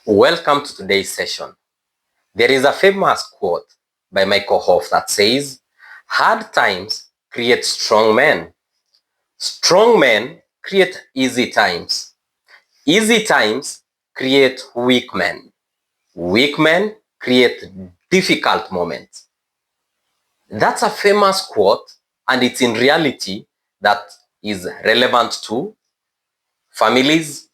Welcome to today's session. There is a famous quote by Michael Hoff that says, "Hard times create strong men. Strong men create easy times. Easy times create weak men. Weak men create difficult moments." That's a famous quote, and it's in reality that is relevant to families,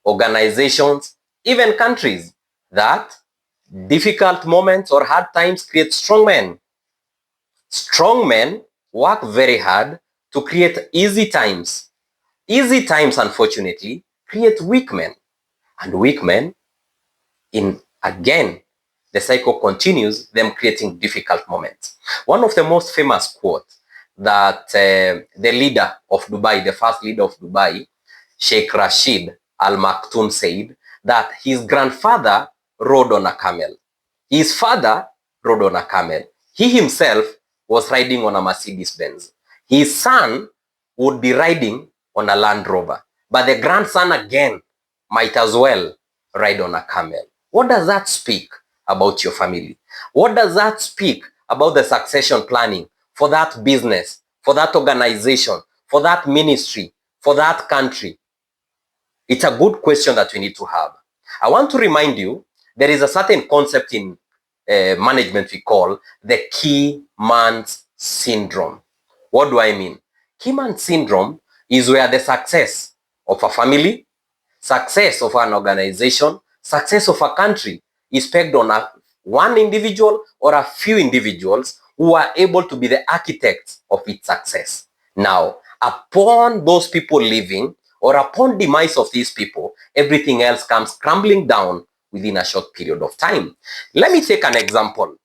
organizations, even countries, that difficult moments or hard times create strong men. Strong men work very hard to create easy times. Easy times, unfortunately, create weak men. And weak men, again, the cycle continues, them creating difficult moments. One of the most famous quotes that the leader of Dubai, the first leader of Dubai, Sheikh Rashid Al Maktoum, said that his grandfather rode on a camel. His father rode on a camel. He himself was riding on a Mercedes Benz. His son would be riding on a Land Rover. But the grandson again might as well ride on a camel. What does that speak about your family? What does that speak about the succession planning for that business, for that organization, for that ministry, for that country? It's a good question that we need to have. I want to remind you, there is a certain concept in management we call the key man's syndrome. What do I mean? Key man syndrome is where the success of a family, success of an organization, success of a country is pegged on one individual or a few individuals who are able to be the architects of its success. Now, upon those people leaving, or upon demise of these people, everything else comes crumbling down within a short period of time. Let me take an example.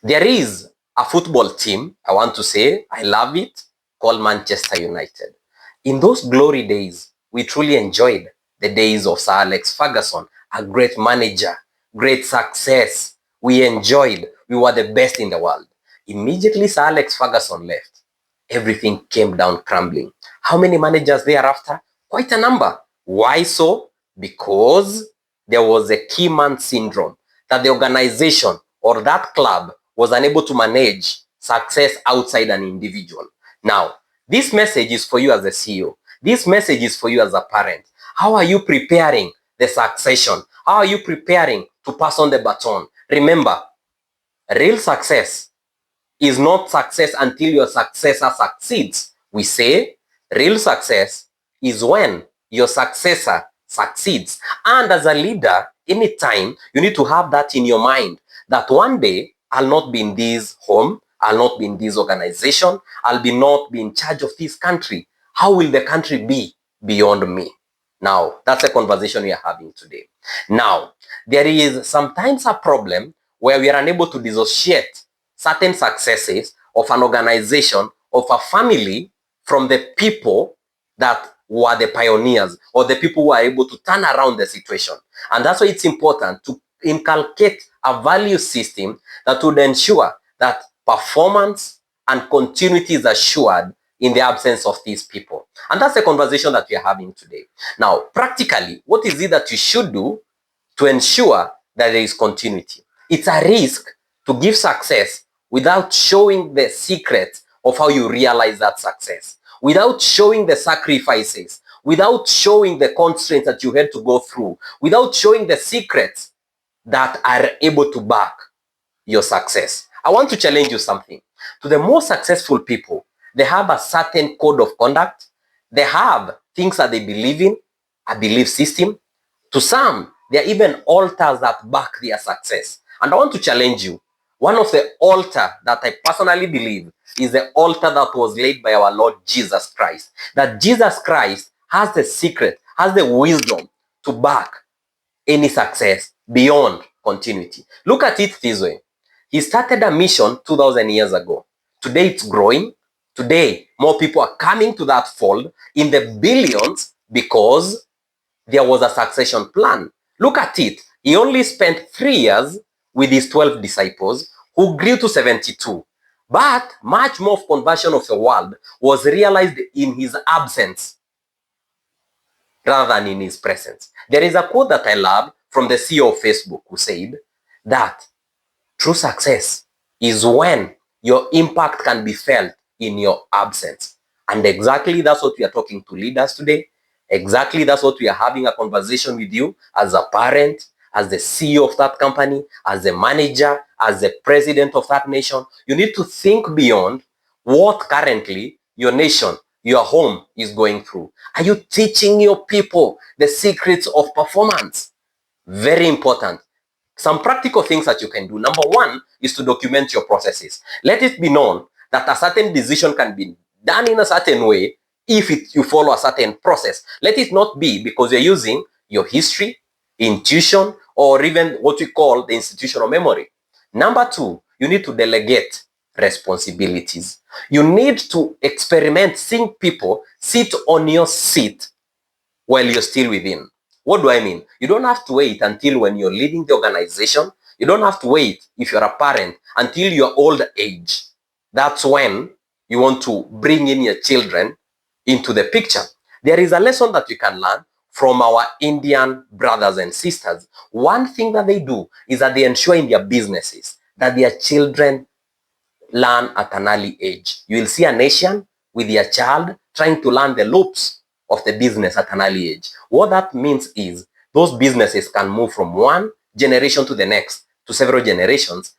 There is a football team, I want to say, I love it, called Manchester United. In those glory days, we truly enjoyed the days of Sir Alex Ferguson, a great manager, great success. We enjoyed, we were the best in the world. Immediately Sir Alex Ferguson left, everything came down crumbling. How many managers thereafter? Quite a number. Why so? Because there was a key man syndrome, that the organization or that club was unable to manage success outside an individual. Now, this message is for you as a CEO. This message is for you as a parent. How are you preparing the succession? How are you preparing to pass on the baton? Remember, real success is not success until your successor succeeds. We say real success is when your successor succeeds. And as a leader, anytime you need to have that in your mind, that one day I'll not be in this home, I'll not be in this organization, I'll not be in charge of this country. How will the country be beyond me? Now, that's a conversation we are having today. Now, there is sometimes a problem where we are unable to dissociate certain successes of an organization, of a family, from the people that were the pioneers or the people who are able to turn around the situation. And that's why it's important to inculcate a value system that would ensure that performance and continuity is assured in the absence of these people. And that's the conversation that we are having today. Now, practically, what is it that you should do to ensure that there is continuity? It's a risk to give success without showing the secret of how you realize that success, without showing the sacrifices, without showing the constraints that you had to go through, without showing the secrets that are able to back your success. I want to challenge you something. To the most successful people, they have a certain code of conduct. They have things that they believe in, a belief system. To some, there are even altars that back their success. And I want to challenge you. One of the altars that I personally believe is the altar that was laid by our Lord Jesus Christ. That Jesus Christ has the secret, has the wisdom to back any success beyond continuity. Look at it this way. He started a mission 2,000 years ago. Today it's growing. Today, more people are coming to that fold in the billions because there was a succession plan. Look at it. He only spent 3 years with his 12 disciples who grew to 72. But much more of conversion of the world was realized in his absence. rather than in his presence. There is a quote that I love from the CEO of Facebook who said that true success is when your impact can be felt in your absence. And exactly that's what we are talking to leaders today. Exactly that's what we are having a conversation with you as a parent, as the CEO of that company, as the manager, as the president of that nation. You need to think beyond what currently your nation, your home is going through. Are you teaching your people the secrets of performance? Very important. Some practical things that you can do. Number one is to document your processes. Let it be known that a certain decision can be done in a certain way if you follow a certain process. Let it not be because you're using your history, intuition, or even what we call the institutional memory. Number two, you need to delegate responsibilities. You need to experiment, seeing people sit on your seat while you're still within. What do I mean? You don't have to wait until when you're leading the organization. You don't have to wait if you're a parent until your old age. That's when you want to bring in your children into the picture. There is a lesson that you can learn from our Indian brothers and sisters. One thing that they do is that they ensure in their businesses that their children learn at an early age. You will see a nation with their child trying to learn the loops of the business at an early age. What that means is those businesses can move from one generation to the next, to several generations,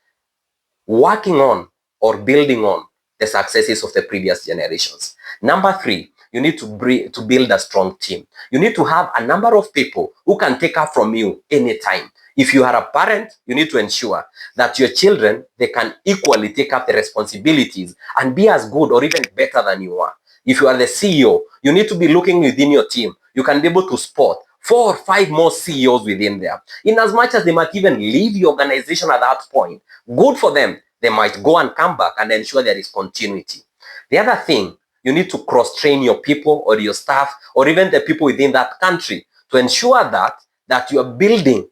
working on or building on the successes of the previous generations. Number three, you need to build a strong team. You need to have a number of people who can take up from you anytime. If you are a parent, you need to ensure that your children, they can equally take up the responsibilities and be as good or even better than you are. If you are the CEO, you need to be looking within your team. You can be able to spot 4 or 5 more CEOs within there. In as much as they might even leave the organization at that point, good for them. They might go and come back and ensure there is continuity. The other thing, you need to cross-train your people or your staff or even the people within that country to ensure that you are building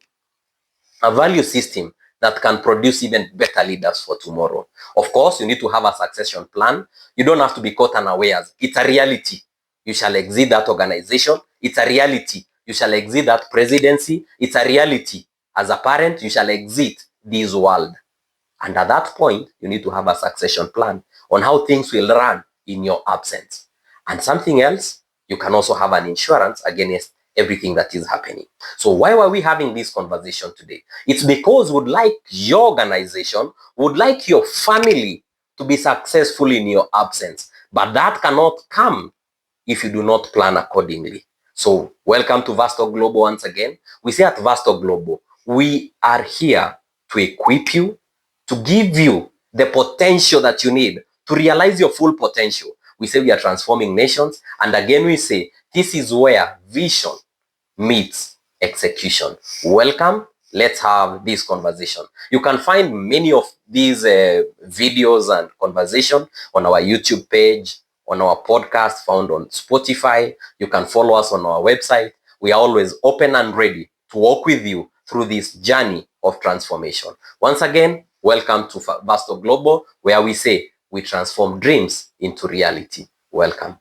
a value system that can produce even better leaders for tomorrow. Of course, you need to have a succession plan. You don't have to be caught unawares. It's a reality. You shall exit that organization. It's a reality. You shall exit that presidency. It's a reality. As a parent, you shall exit this world. And at that point, you need to have a succession plan on how things will run in your absence. And something else, you can also have an insurance against everything that is happening. So why were we having this conversation today? It's because we'd like your organization, would like your family to be successful in your absence. But that cannot come if you do not plan accordingly. So welcome to Vasto Global once again. We say at Vasto Global, we are here to equip you, to give you the potential that you need to realize your full potential. We say we are transforming nations. And again, we say this is where vision meets execution. Welcome. Let's have this conversation. You can find many of these videos and conversation on our YouTube page, on our podcast found on Spotify. You can follow us on our website. We are always open and ready to walk with you through this journey of transformation. Once again, welcome to Vasto Global, where we say we transform dreams into reality. Welcome.